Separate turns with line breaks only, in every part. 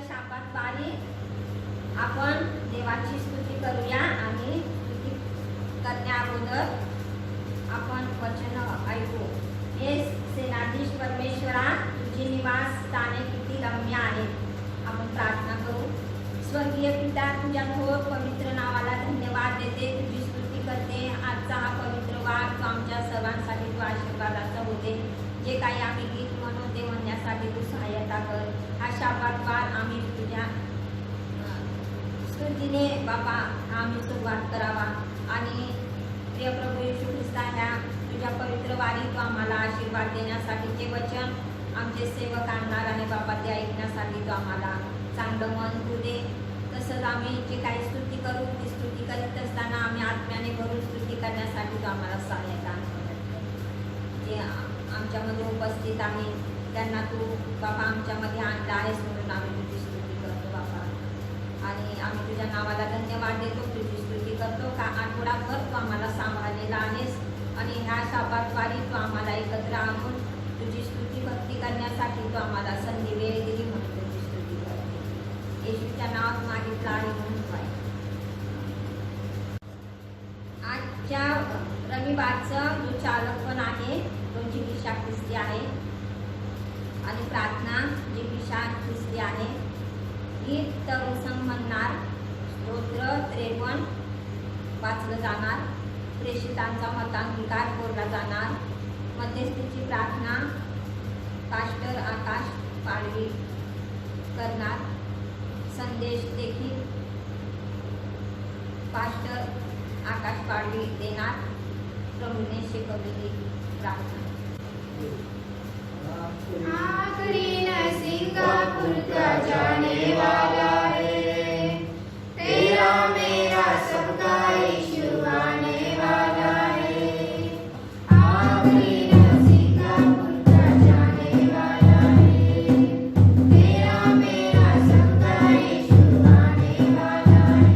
शाबात बारी आपण देवाची स्तुती करूया आणि स्तुती करण्या अगोदर आपण वचन ऐकू. हे सेनाधीश परमेश्वरा, तुझे निवास स्थाने किती रम्य आहेत. आपण प्रार्थना करू. स्वर्गीय पिता, तुझ्या थोर पवित्र नावाला धन्यवाद देते, तुझी स्तुती करते. आजचा हा पवित्र वार तू आमच्या सर्वांसाठी तू आशीर्वादाचा होते. जे काही आम्ही गीत म्हणून ते म्हणण्यासाठी तू सहाय्यता कर. हा शाबात वार आम्ही तुझ्या स्तुतीने बाबा आम्ही सुरुवात करावा आणि प्रिय प्रभू येशू ख्रिस्ता, ह्या तुझ्या पवित्र वारी तू आम्हाला आशीर्वाद देण्यासाठीचे वचन आमचे सेवक आणणार आणि बाबा ते ऐकण्यासाठी तू आम्हाला चांगलं मन तू दे. तसंच आम्ही जे काही स्तुती करू ती स्तुती करीत असताना आम्ही आत्म्याने भरून स्तुती करण्यासाठी तू आम्हाला सहाय्यता जे आमच्यामध्ये उपस्थित आहे त्यांना तू बाबा आमच्यामध्ये आणला आहेस म्हणून आम्ही तुझी स्तुती करतो बाबा. आणि आम्ही तुझ्या नावाला धन्यवाद देतो, तुझी स्तुती करतो का आठवडाभर तू आम्हाला सांभाळलेला आहेस आणि ह्या शाबातवारी तू आम्हाला एकत्र आणून तुझी स्तुती भक्ती करण्यासाठी तू आम्हाला संधी वेळ दिली म्हणून तुझी स्तुती करते. येशूच्या नावात मागितलं आणि म्हणून पाहिजे. आजच्या रविवारचा जो चालक पण आहे तो जिगिषा ख्रिस्ती आहे आणि प्रार्थना जिगिषा ख्रिस्ती आहे. गीत तरुसंग म्हणणार, स्तोत्र 53 वाचलं जाणार, प्रेषितांचा मतांगीकार बोलला जाणार, मध्यस्थीची प्रार्थना पास्टर आकाश पाडवी करणार, संदेश देखील पास्टर आकाश पाडवी देणार. प्रभूने शिकवलेली प्रार्थना.
आखिरी न सिंगापुर का जाने वाला है, तेरा मेरा सबका यीशु आने वाला है. आखिरी न सिंगापुर का जाने वाला है, तेरा मेरा सबका यीशु आने वाला है.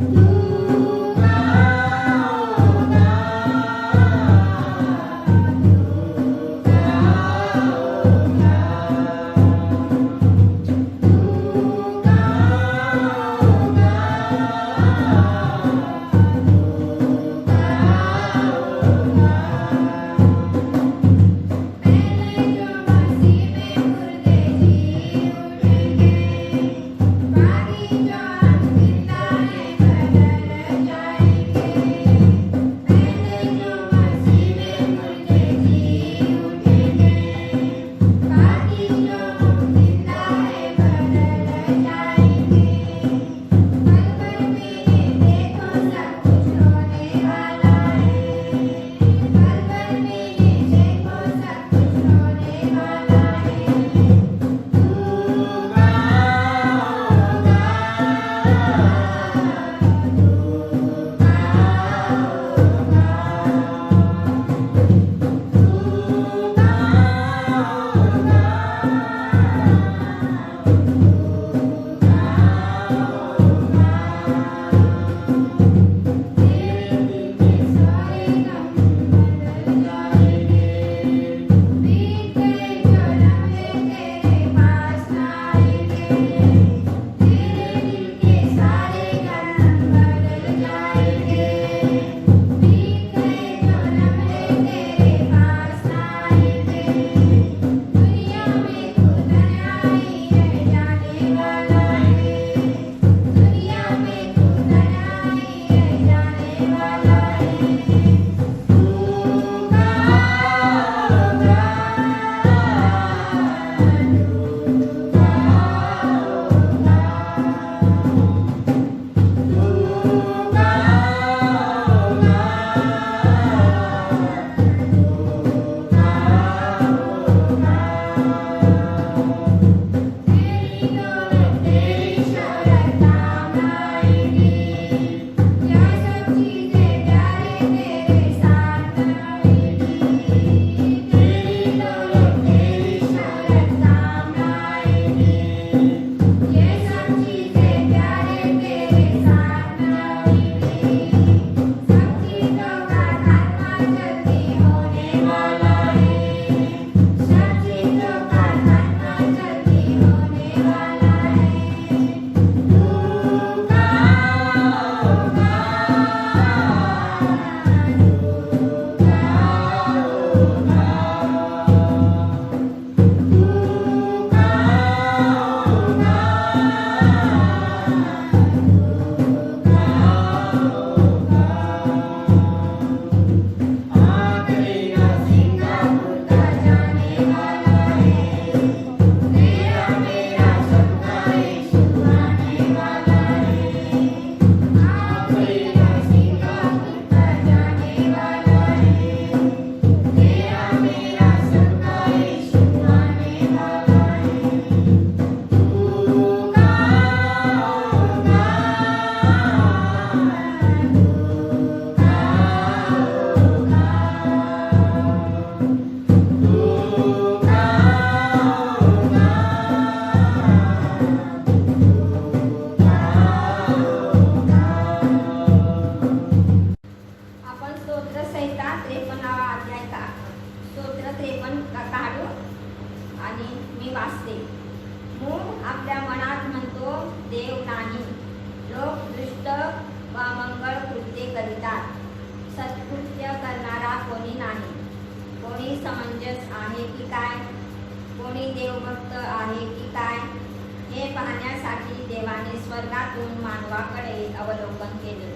तू कहाँ होगा, तू कहाँ होगा.
यासाठी देवाने स्वर्गातून मानवाकडे अवलोकन केले.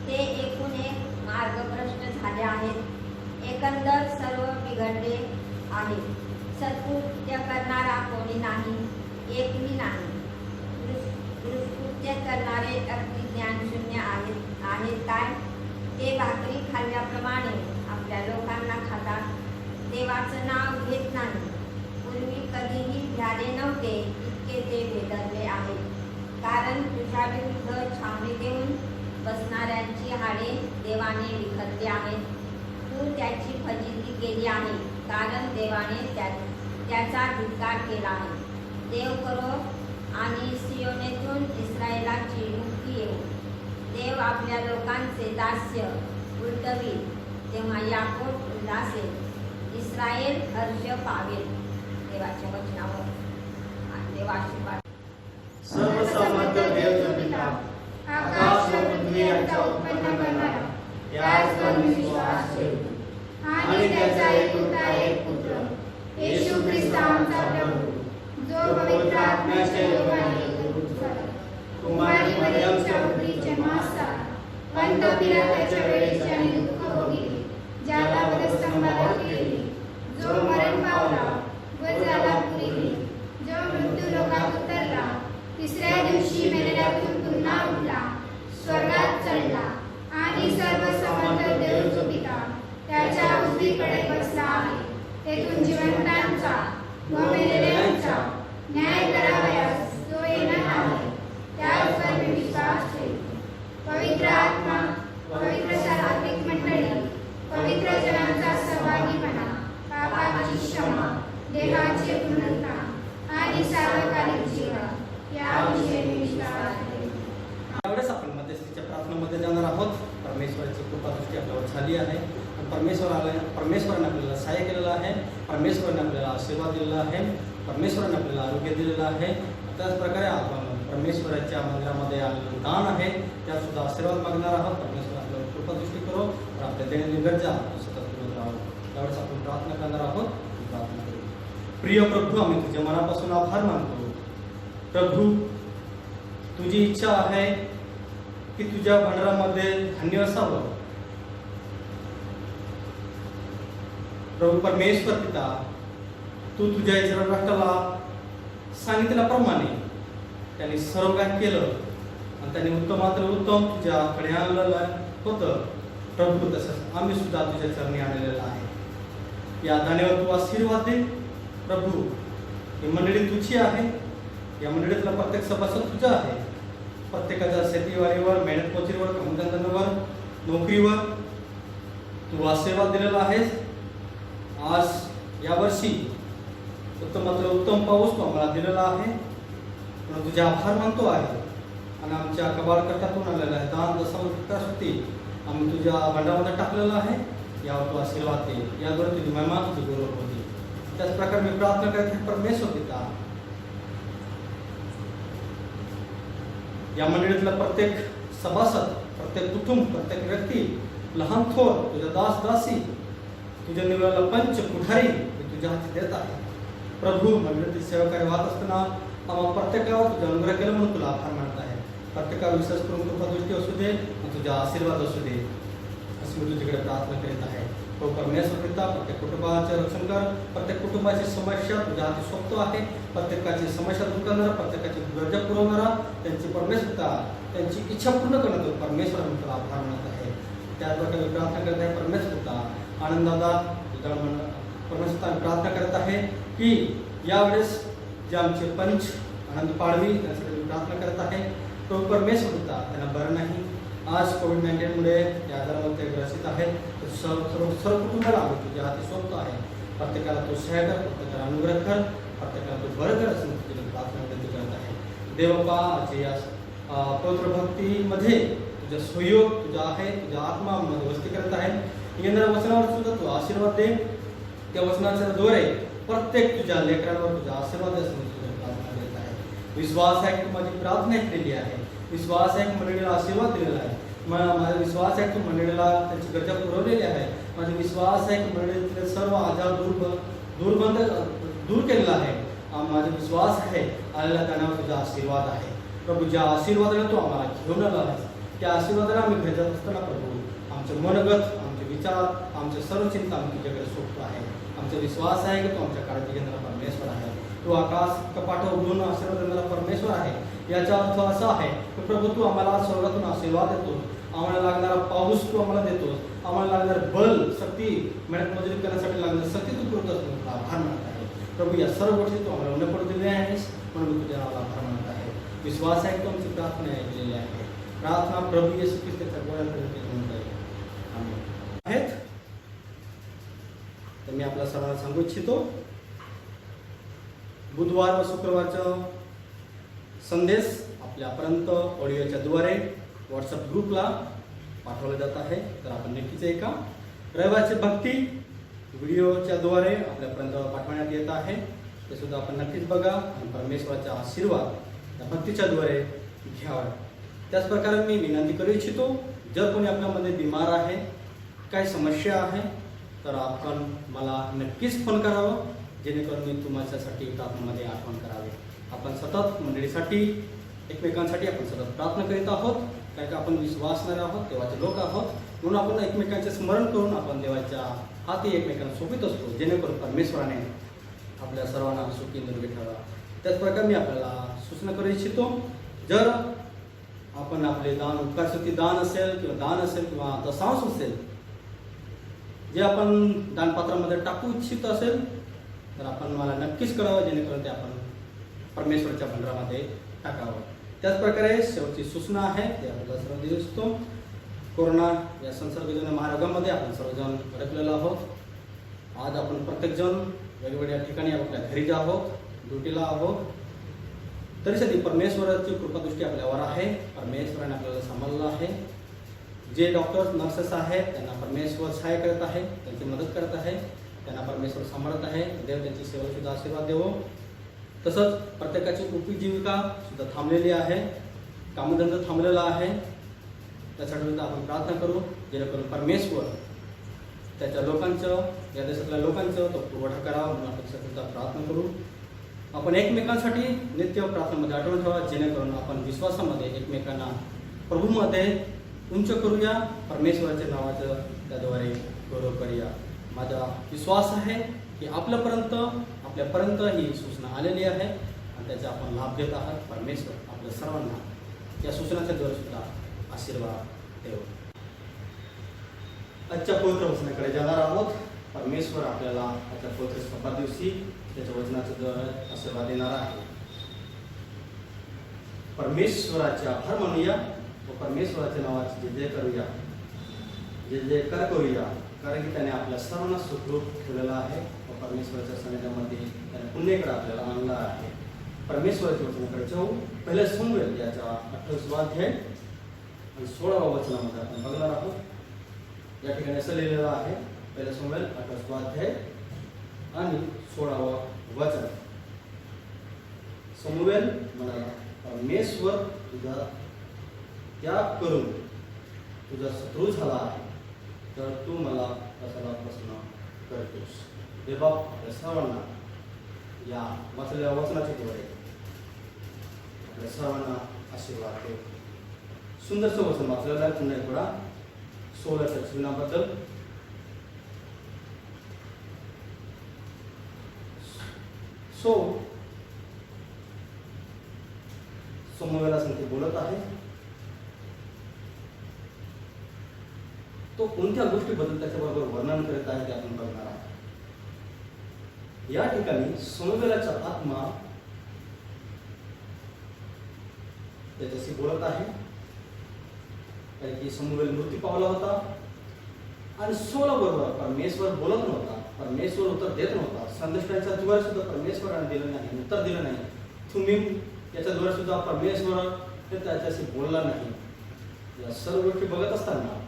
ते एकूण एक मार्गभ्रष्ट झाले आहेत. एकंदर सर्व बिघडले आहे. सत्कृत्य करणारा कोणी नाही, एकही नाही. दुष्कृत्य करणारे अगदी ज्ञानशून्य आहेत काय? ते भाकरी खाल्ल्याप्रमाणे आपल्या लोकांना खातात. देवाचं नाव घेत नाही. पूर्वी कधीही झाले नव्हते इतके ते भेदरले आहे. कारण तुझ्या विरुद्ध छावणी देऊन बसणाऱ्यांची हाडे देवाने विखरली आहेत. तू त्याची फजिती केली आहे, कारण देवाने त्याचा धिक्कार केला आहे. देव करो आणि सियोनेतून इस्रायलाची मुक्ती येऊ. देव आपल्या लोकांचे दास्य उलटवी, तेव्हा याकोब उल्हासेल, इस्रायल हर्ष पावेल. देवाच्या वचनावर देव आशीर्वाद.
सर्वसमर्थ देव जो पिता, आकाश व पृथ्वी यांचा उत्पन्न करणारा, याचवर मी विश्वास ठेवतो. आणि त्याचा एकुलता एक पुत्र, येशू ख्रिस्त आमचा प्रभू, जो पवित्र आत्म्याच्या योगाने दूत झाला, कुमारी मरियमच्या उदरी जन्मास झाला, पंत पिलाताच्या वेळेस ज्याने दुःख भोगली, ज्याला वधस्तंभावर केली, जो मरण पावला व झाला पुरिली, जो मृत्यू लोकात उतरला, तिसऱ्या दिवशी मेलेल्यातून पुन्हा उठला, स्वर्गात चढला आणि सर्वसमर्थ देव जो पिता त्याच्या उजवीकडे बसला आहे, तेथून जिवंतांचा व मेलेल्यांचा न्याय करावयास तो येणार आहे. त्यावर मी विश्वास ठेवतो. पवित्र आत्मा, पवित्र सार्वत्रिक मंडळी, पवित्र जनांचा सहभागीपणा, पापाची क्षमा, देहाचे पुनरुत्थान आणि सार्वकालिक जीवन, याविषयी मी विश्वास ठेवतो.
यावेळेस आपण मध्यस्थीच्या प्रार्थनेमध्ये जाणार आहोत. परमेश्वराची कृपादृष्टी आपल्यावर झाली आहे. परमेश्वराने आपल्याला सहाय्य केलेलं आहे. परमेश्वराने आपल्याला आशीर्वाद दिलेला आहे. परमेश्वराने आपल्याला आरोग्य दिलेलं आहे. त्याच प्रकारे आपण परमेश्वराच्या मंदिरामध्ये आलेलं दान आहे, त्यात सुद्धा आशीर्वाद मागणार आहोत. परमेश्वर आपल्याला कृपादृष्टी करो तर आपल्या दैनंदिन गरजा सतत पूर्ण राहावं. त्यावेळेस आपण प्रार्थना करणार आहोत. प्रार्थना करू. प्रिय प्रभू, आम्ही तुझ्या मनापासून आभार मानतो. प्रभू, तुझी इच्छा आहे की तुझ्या भंडारामध्ये धान्य असावं. प्रभू परमेश्वर पिता, तू तुझ्या इस्रायल राष्ट्राला सांगितल्याप्रमाणे त्यांनी सर्व काही केलं आणि त्यांनी उत्तमात्र उत्तम तुझ्याकडे आणलेलं होतं. प्रभू, तसंच आम्ही सुद्धा तुझ्या चरणी आणलेलं आहे. या दाण्यावर तू आशीर्वाद दे. प्रभू, ही मंडळी तुझी आहे. या मंडळीतला प्रत्येक सभासद तुझा आहे. प्रत्येकाच्या शेतीवाडीवर, मेहनत मजुरीवर, कामधंद्यावर, नोकरीवर तू आशीर्वाद दिलेला आहेस. आज या वर्षी उत्तमातला उत्तम पाऊस तू आम्हाला दिलेला आहे. म्हणून तुझे आभार मानतो आहे. आणि आमच्या कबाळ कष्टातून आलेला आहे दान दशमशक्ती आम्ही तुझ्या भांडामध्ये टाकलेलं आहे. यावर तू आशीर्वाद दे. याद्वारे तुझी महिमा, तुझी गौरव होती. त्याच प्रकारे मी प्रार्थना करते परमेश्वर पिता, या मंडळीतला प्रत्येक सभासद, प्रत्येक कुटुंब, प्रत्येक व्यक्ती, लहान थोर, तुझ्या दास दासी, तुझ्या निवडलेला पंच पुढारी मी तुझ्या हाती देत आहे. प्रभू, मंडळीतील सेवाकार्य वाहत असताना आम्हाला प्रत्येकावर तुझा अनुग्रह केला म्हणून तुला आभार मानत आहे. प्रत्येकावर विश्वास करून कृपादृष्टी असू दे, तुझा आशीर्वाद असू दे, असं मी तुझ्याकडे प्रार्थना करीत आहे. तो परमेश्वर पिता, प्रत्येक कुटुंबाचे रक्षण कर. प्रत्येक कुटुंबाची समस्या तुझ्या हाती सोपतो आहे. प्रत्येकाची समस्या दूर करणारा, प्रत्येकाची गरजा पुरवणारा, त्यांची परमेश्वरता, त्यांची इच्छा पूर्ण करण्यात परमेश्वर आम्ही तुला आभार मानत आहे. त्याच प्रकारे प्रार्थना करत आहे परमेश्वरता आनंदादा परमेश्वर प्रार्थना करत आहे की यावेळेस जे आमचे पंच आनंद पाडवी त्यासाठी मी प्रार्थना करत आहे. तो परमेश्वर होता, त्यांना बरं नाही. आज कोविड-19मुळे या आजारामध्ये ग्रसित आहेत. सर्व कुटुंबाला आम्ही तुझ्या हाती सोपतो आहे. प्रत्येकाला तो सहाय्य कर, प्रत्येकाला अनुग्रह कर, प्रत्येकाला तो बरं कर असं तुझी प्रार्थना करत आहे. देवपा, आज या पवित्र भक्तीमध्ये तुझा सहयोग तुझा आहे, तुझ्या आत्मा मध्ये वस्ती करत आहे. येणाऱ्या वचनावर सुद्धा तू आशीर्वाद दे. त्या वचनाच्या द्वारे प्रत्येक तुझ्या लेकरांवर तुझा आशीर्वाद असं तुझ्या प्रार्थना करत आहे. विश्वास आहे की माझी प्रार्थना केलेली आहे. विश्वास आहे की मंडळीला आशीर्वाद दिलेला आहे. माझा विश्वास आहे की मंडळीला त्यांची गरजा पुरवलेली आहे. माझा विश्वास आहे की मंडळीतले सर्व आजार दूर केलेला आहे. माझा विश्वास आहे आलेल्या त्यांना तुझा आशीर्वाद आहे प्रभू. ज्या आशीर्वादाने तू आम्हाला घेऊन आला आहेस त्या आशीर्वादाने आम्ही घरी जात असताना प्रभू आमचे मनगत, आमचे विचार, आमचे सर्व चिंता आम्ही तुझ्याकडे सोडतो आहे. आमचा विश्वास आहे की तू आमच्या काळजी घेणारा परमेश्वर आहे. तू आकाश कपाट उघडून आशीर्वाद देणारा परमेश्वर आहे. याचा अर्थ असा आहे की प्रभू तू आम्हाला स्वर्गातून आशीर्वाद देतो, आम्हाला लागणारा पाऊस तू आम्हाला देतोस, आम्हाला लागणारे बल, शक्ती, मेहनत मजुरी करण्यासाठी लागणारी शक्ती तू पुरवतोस. तुला आभार मानत आहे प्रभू. या सर्व गोष्टी तू आम्हाला उन्हा पडू दिल्या आहेस म्हणून मी तुझ्या नावाला आभार मानत आहे. विश्वास आहे की तुमची प्रार्थना ऐकलेली आहे. प्रार्थना प्रभू येशू ख्रिस्ताच्या गोळ्यापर्यंत घेऊन जाईल. आहेत तर मी आपल्या सर्वांना सांगू इच्छितो, बुधवार व शुक्रवारचा संदेश आपल्यापर्यंत ऑडिओच्या द्वारे व्हॉट्सअप ग्रुपला पाठवला जात आहे. तर आपण नक्कीच ऐका. रविवारची भक्ती व्हिडिओच्या द्वारे आपल्यापर्यंत पाठवण्यात येत आहे. ते सुद्धा आपण नक्कीच बघा आणि परमेश्वराचा आशीर्वाद त्या भक्तीच्या द्वारे घ्यावा. त्याच प्रकारे मी विनंती करू इच्छितो, जर कोणी आपल्यामध्ये बिमार आहे, काही समस्या आहे, तर आपण मला नक्कीच फोन करावं, जेणेकरून मी तुमच्यासाठी प्रार्थनेमध्ये आठवण करावे. आपण सतत मंडळीसाठी, एकमेकांसाठी आपण सतत प्रार्थना करीत आहोत, कारण की आपण विश्वासणारे आहोत, देवाचे लोक आहोत. म्हणून आपण एकमेकांचे स्मरण करून आपण देवाच्या हाती एकमेकांना सोपित असतो, जेणेकरून परमेश्वराने आपल्या सर्वांना सुखी निरोगी ठेवा. त्याचप्रकारे मी आपल्याला सूचना करू इच्छितो, जर आपण आपले दान, उपकारस्तुती दान असेल किंवा दशांश असेल, जे आपण दानपात्रामध्ये टाकू इच्छित असेल तर आपण मला नक्कीच कळावं, जेणेकरून ते आपण परमेश्वराच्या भंडारामध्ये टाकावं. त्याचप्रकारे शेवटची सूचना आहे, ते आपल्याला सर्व देऊ इच्छितो. कोरोना या संसर्गजन्य महारोगामध्ये आपण सर्वजण अडकलेलो आहोत. आज आपण प्रत्येकजण वेगवेगळ्या ठिकाणी आपल्या घरी जा आहोत, ड्युटीला आहोत. तरीसाठी परमेश्वराची कृपादृष्टी आपल्यावर आहे. परमेश्वराने आपल्याला सांभाळलं आहे. जे डॉक्टर्स, नर्सेस आहेत त्यांना परमेश्वर सहाय्य करत आहे, त्यांची मदत करत आहे, त्यांना परमेश्वर सांभाळत आहे. देव त्यांची सेवा सुद्धा आशीर्वाद देवो. तसंच प्रत्येकाची उपजीविका सुद्धा थांबलेली आहे, कामधंदा थांबलेला आहे. त्यासाठी सुद्धा आपण प्रार्थना करू, जेणेकरून परमेश्वर त्याच्या लोकांचं, या देशातल्या लोकांचं तो पुरवठा करावा म्हणून आपण सुद्धा प्रार्थना करू. आपण एकमेकांसाठी नित्य प्रार्थनेमध्ये आठवण ठेवा, जेणेकरून आपण विश्वासामध्ये एकमेकांना प्रभूमध्ये उंच करूया, परमेश्वराच्या नावाचं त्याद्वारे गौरव करूया. माझा विश्वास आहे की आपल्यापर्यंत ही सूचना आलेली आहे आणि त्याचा आपण लाभ घेत आहात. परमेश्वर आपल्या सर्वांना या सूचनाच्या द्वारे सुद्धा आशीर्वाद देव. आजच्या पवित्र वचनाकडे जाणार आहोत. परमेश्वर आपल्याला आजच्या पवित्र सप्ताह दिवशी त्याच्या वचनाच्या द्वारे आशीर्वाद देणार आहे. परमेश्वराचे आभार मानूया व परमेश्वराच्या नावाचे जय करूया, जयकार करूया, कारण की त्याने आपल्या सर्वांना सुखरूप ठेवलेला आहे व परमेश्वराच्या सानिध्यामध्ये त्याने पुण्याकडे आपल्याला आणला आहे. परमेश्वराच्या वचनाकडे जाऊ. पहिल्या समूएल याचा 28वा अध्याय आणि 16वा वचनामध्ये आपण बघणार आहोत. या ठिकाणी असं लिहिलेलं आहे, पहिल्या समूएल 28वा अध्याय आणि 16वा वचन. समूएल म्हणाला, परमेश्वर तुझा त्याग करून तुझा शत्रू झाला आहे, तर तू मला कशाला प्रश्न करतोस. हे बाप आपल्या सर्वांना या वाचलेल्या वचनाच्या द्वारे आपल्या सर्वांना आशीर्वाद देव. सुंदरचं वचन वाचलेलं आहे. पुन्हा एकदा 16च्या जीवनाबद्दल. समूएला संगती बोलत आहे. तो कोणत्या गोष्टीबद्दल त्याच्याबरोबर वर्णन करीत आहे ते आपण बघणार आहोत. या ठिकाणी समूएलाचा आत्मा त्याच्याशी बोलत आहे, कारण की समूएल मृत्यू पावला होता आणि सोला बरोबर परमेश्वर बोलत नव्हता, परमेश्वर उत्तर देत नव्हता. संदेशाच्या द्वारे सुद्धा परमेश्वराने दिलं नाही, उत्तर दिलं नाही. तुम्ही याच्या द्वारे सुद्धा परमेश्वर त्याच्याशी बोलला नाही. या सर्व गोष्टी बघत असताना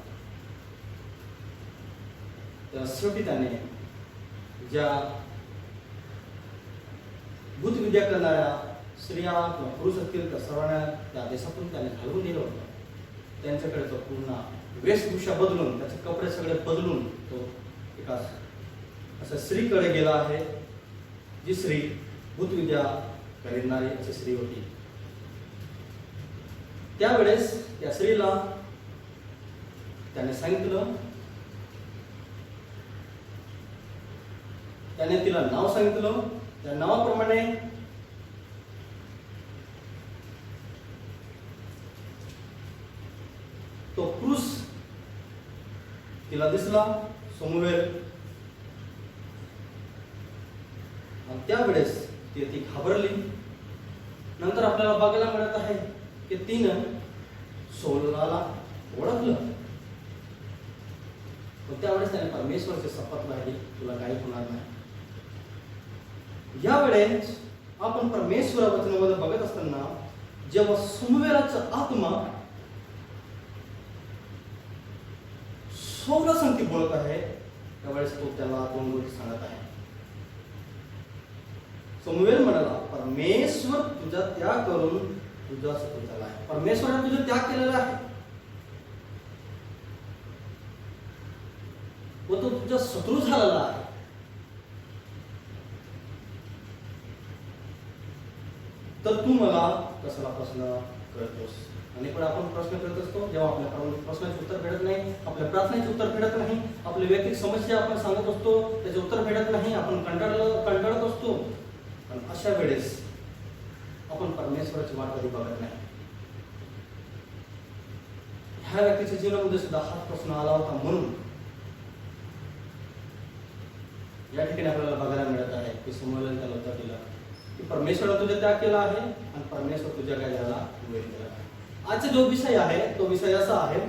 त्या शेवटी त्याने ज्या भूतविद्या करणाऱ्या स्त्रिया किंवा पुरुष असतील त्या सर्वांना त्या देशातून त्याने घालवून दिलं होतं. त्यांच्याकडे तो पूर्ण वेशभूषा बदलून, त्याचे कपडे सगळे बदलून तो एका अशा स्त्रीकडे गेला आहे, जी स्त्री भूतविद्या करणारी अशी स्त्री होती. त्यावेळेस त्या स्त्रीला त्याने सांगितलं, त्याने तिला नाव सांगितलं. त्या नावाप्रमाणे तो पुरुष तिला दिसला, समूएल. आणि त्यावेळेस ती घाबरली. नंतर आपल्याला बघायला मिळत आहे की तिनं सौलाला ओळखलं. पण त्यावेळेस त्याने परमेश्वराची शपथ वाहिली, तुला काही होणार नाही. यावेळेस आपण परमेश्वरा वचनामध्ये बघत असताना जेव्हा समूएलाचा आत्मा सौला संगती बोलत आहे, त्यावेळेस तो त्याला दोन गोष्टी सांगत आहे. समूएल म्हणाला, परमेश्वर तुझा त्याग करून तुझा शत्रू झाला आहे. परमेश्वराने तुझा त्याग केलेला आहे व तो तुझा शत्रू झालेला आहे. तर तू मला कशाला प्रश्न करतोस? आणि पण आपण प्रश्न करत असतो जेव्हा आपल्या प्रश्नाचे उत्तर भेटत नाही, आपल्या प्रार्थनेचे उत्तर भेटत नाही, आपली वैयक्तिक समस्या आपण सांगत असतो त्याचे उत्तर भेटत नाही, आपण कंटाळत असतो. पण अशा वेळेस आपण परमेश्वराची वाट कधी बघत नाही. ह्या व्यक्तीच्या जीवनामध्ये सुद्धा हा प्रश्न आला होता. म्हणून या ठिकाणी आपल्याला बघायला मिळत आहे की समूएलने त्याला उत्तर दिलं की परमेश्वराने तुझा त्याग केला आहे आणि परमेश्वर तुझ्या काय झाला वेळ केला. आजचा जो विषय आहे तो विषय असा आहे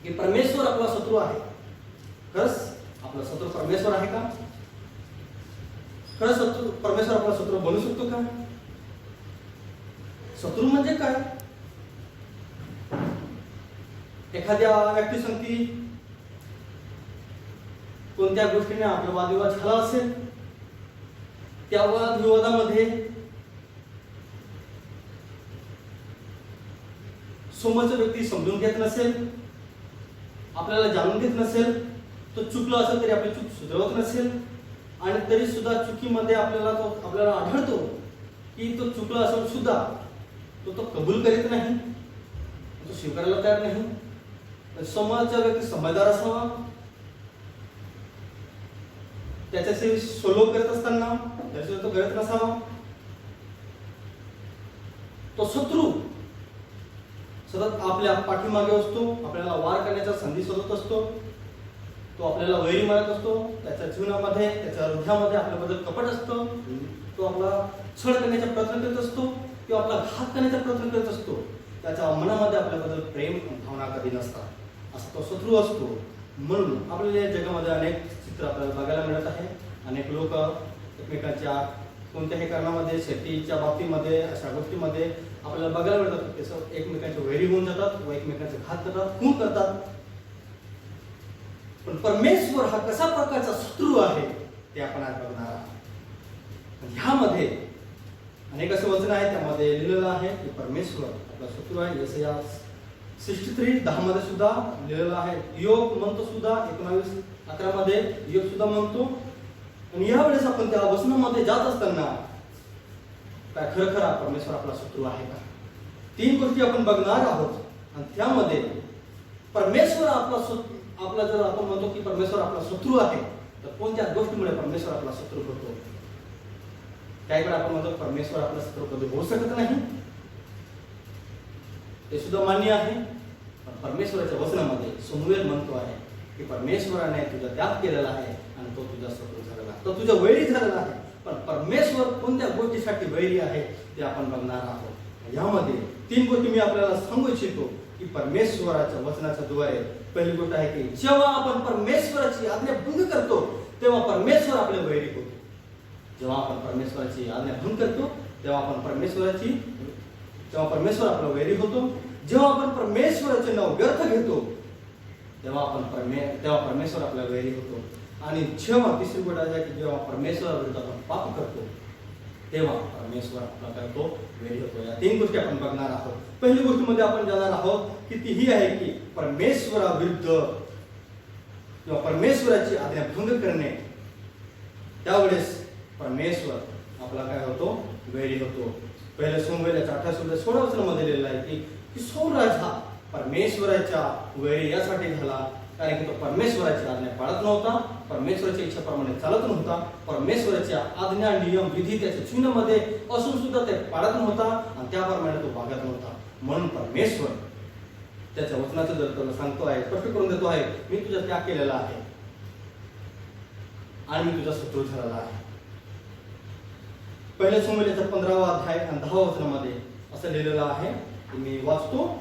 की परमेश्वर आपला शत्रू आहे. खरंच आपला शत्रू परमेश्वर आहे का? खरंच शत्रू परमेश्वर आपला शत्रू बनू शकतो का? शत्रू म्हणजे काय? एखाद्या व्यक्तीसंगती कोणत्या गोष्टीने आपला वादविवाद झाला असेल, त्या वादविवादामध्ये समोरचा व्यक्ती समजून घेत नसेल, आपल्याला जाणून घेत नसेल, तो चुकला असेल तरी आपली चूक सुधारत नसेल, आणि तरी सुद्धा चुकीमध्ये आपल्याला आढळतो की तो चुकला असून सुद्धा तो कबूल करीत नाही, तो स्वीकारायला तयार नाही. समोरचा व्यक्ती समजदार असावा, त्याच्याशी सोलो करत असताना त्याच्याशी तो करत नसावा. तो शत्रू सतत आपल्या पाठीमागे असतो, आपल्याला वार करण्याचा संधी शोधत असतो, तो आपल्याला वैरी मारत असतो, त्याच्या जीवनामध्ये त्याच्या हृदयामध्ये आपल्याबद्दल कपट असतो, तो आपला छळ करण्याचा प्रयत्न करत असतो किंवा आपला घात करण्याचा प्रयत्न करत असतो. त्याच्या मनामध्ये आपल्याबद्दल प्रेम भावना कधी नसतात, असा तो शत्रू असतो. म्हणून आपल्याला या जगामध्ये अनेक चित्र आपल्याला बघायला मिळत आहे. अनेक लोक एकमेकांच्या कोणत्याही कारणामध्ये, शेतीच्या बाबतीमध्ये, अशा गोष्टीमध्ये आपल्याला बघायला मिळतात त्याचं एकमेकांच्या वैरी होऊन जातात व एकमेकांचे घात करतात, खून करतात. पण परमेश्वर हा कसा प्रकारचा शत्रू आहे ते आपण आज बघणार आहोत. ह्यामध्ये अनेक असे वचन आहे, त्यामध्ये लिहिलेलं आहे की परमेश्वर आपला शत्रू आहे. यशाया 63:10 मध्ये सुद्धा लिहिलेलं आहे. योग म्हणतो सुद्धा 19:11 मध्ये योग सुद्धा म्हणतो. आणि यावेळेस आपण त्या वचनामध्ये जात असताना काय खरखरा परमेश्वर आपला शत्रू आहे का? 3 गोष्टी आपण बघणार आहोत. आणि त्यामध्ये परमेश्वर आपला जर आपण म्हणतो की परमेश्वर आपला शत्रू आहे, तर कोणत्या गोष्टीमुळे परमेश्वर आपला शत्रू होतो? काही वेळा आपण म्हणतो परमेश्वर आपला शत्रू कधी होऊ शकत नाही, ते सुद्धा मान्य आहे. पण परमेश्वराच्या वचनामध्ये समूएल म्हणतो आहे की परमेश्वराने तुझा त्याग केलेला आहे आणि तो तुझा शत्रू झालेला आहे, तो तुझा वैरी झालेला आहे. पण परमेश्वर कोणत्या गोष्टीसाठी वैरी आहे ते आपण बघणार आहोत. यामध्ये 3 गोष्टी मी आपल्याला सांगू इच्छितो की परमेश्वराच्या वचनाच्या द्वारे. पहिली गोष्ट आहे की जेव्हा आपण परमेश्वराची आज्ञा भंग करतो तेव्हा परमेश्वर आपले वैरी होतो. जेव्हा आपण परमेश्वराची आज्ञा भंग करतो तेव्हा परमेश्वर आपला वैरी होतो. जेव्हा आपण परमेश्वराचे नाव व्यर्थ घेतो तेव्हा परमेश्वर आपला वैरी होतो. आणि जेव्हा तिसरी गोष्ट आहे की जेव्हा परमेश्वराविरुद्ध आपण पाप करतो तेव्हा परमेश्वर आपला काय होतो वैरी होतो. या 3 गोष्टी आपण बघणार आहोत. पहिली गोष्टीमध्ये आपण जाणार आहोत की ती ही आहे की परमेश्वराविरुद्ध किंवा परमेश्वराची आज्ञा भंग करणे, त्यावेळेस परमेश्वर आपला काय होतो वैरी होतो. पहिल्या सोमवेळच्या 16 वचनामध्ये लिहिलेलं आहे की सौल राजा परमेश्वराच्या वैरी यासाठी झाला कारण की तो परमेश्वराची आज्ञा पाळत नव्हता, परमेश्वराच्या इच्छेप्रमाणे चालत नव्हता, परमेश्वराच्या आज्ञा नियम विधी त्याच्या चिन्हामध्ये असून सुद्धा ते पाळत नव्हता आणि त्याप्रमाणे तो वागत नव्हता. म्हणून परमेश्वर त्याच्या वचनाचं जर तुला सांगतो आहे, स्पष्ट करून देतो आहे, मी तुझा त्याग केलेला आहे आणि मी तुझा शत्रू झालेला आहे. पहिल्या सोमवेळचा 15वा अध्याय आणि 10वा वचनामध्ये असं लिहिलेलं आहे की मी वाचतो.